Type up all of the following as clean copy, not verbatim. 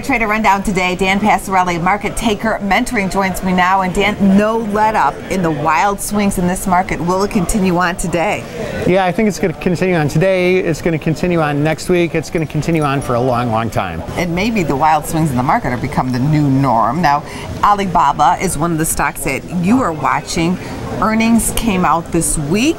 Trader Rundown today. Dan Passarelli, market taker, mentoring, joins me now. And Dan, no let up in the wild swings in this market. Will it continue on today? Yeah, I think it's going to continue on today. It's going to continue on next week. It's going to continue on for a long, long time. And maybe the wild swings in the market are become the new norm. Now, Alibaba is one of the stocks that you are watching. Earnings came out this week.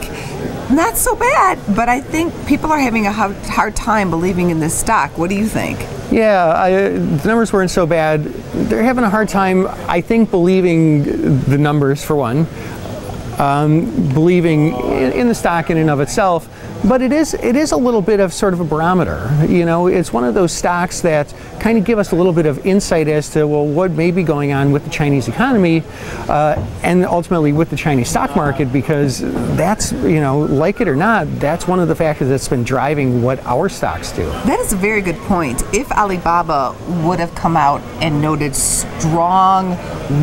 Not so bad, but I think people are having a hard time believing in this stock. What do you think? Yeah, the numbers weren't so bad. They're having a hard time, I think, believing the numbers, for one, believing in the stock in and of itself. But it is a little bit of sort of a barometer. You know, it's one of those stocks that kind of give us a little bit of insight as to, well, what may be going on with the Chinese economy and ultimately with the Chinese stock market, because that's, you know, like it or not, that's one of the factors that's been driving what our stocks do. That is a very good point. If Alibaba would have come out and noted strong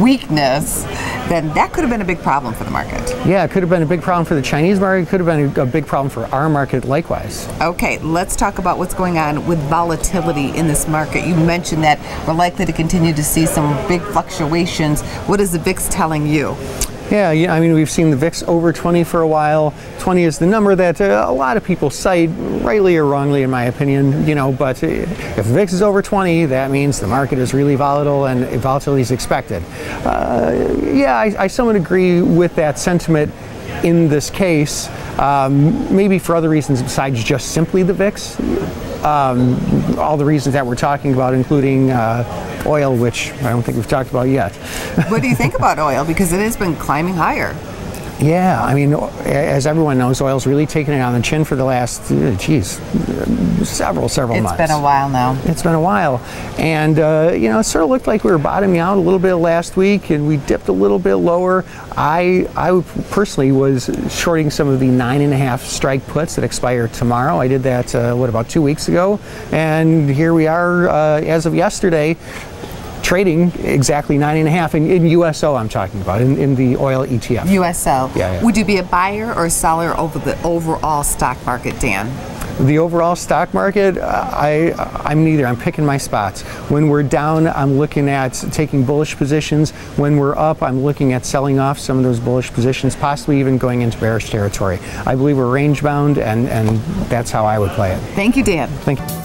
weakness, then that could have been a big problem for the market. Yeah, it could have been a big problem for the Chinese market. It could have been a big problem for our market likewise. Okay, let's talk about what's going on with volatility in this market. You mentioned that we're likely to continue to see some big fluctuations. What is the VIX telling you? Yeah, I mean, we've seen the VIX over 20 for a while. 20 is the number that a lot of people cite, rightly or wrongly in my opinion, you know, but if the VIX is over 20, that means the market is really volatile and volatility is expected. Yeah, I somewhat agree with that sentiment in this case, maybe for other reasons besides just simply the VIX. All the reasons that we're talking about, including oil, which I don't think we've talked about yet. What do you think about oil? Because it has been climbing higher. Yeah, I mean, as everyone knows, oil's really taken it on the chin for the last, several months. It's been a while now. It's been a while. And, you know, it sort of looked like we were bottoming out a little bit last week, and we dipped a little bit lower. I personally was shorting some of the 9.5 strike puts that expire tomorrow. I did that, about 2 weeks ago? And here we are, as of yesterday, trading exactly 9.5 in USO. I'm talking about in the oil ETF. USO. Yeah. Would you be a buyer or a seller over the overall stock market, Dan? The overall stock market, I'm neither. I'm picking my spots. When we're down, I'm looking at taking bullish positions. When we're up, I'm looking at selling off some of those bullish positions, possibly even going into bearish territory. I believe we're range bound, and that's how I would play it. Thank you, Dan. Thank you.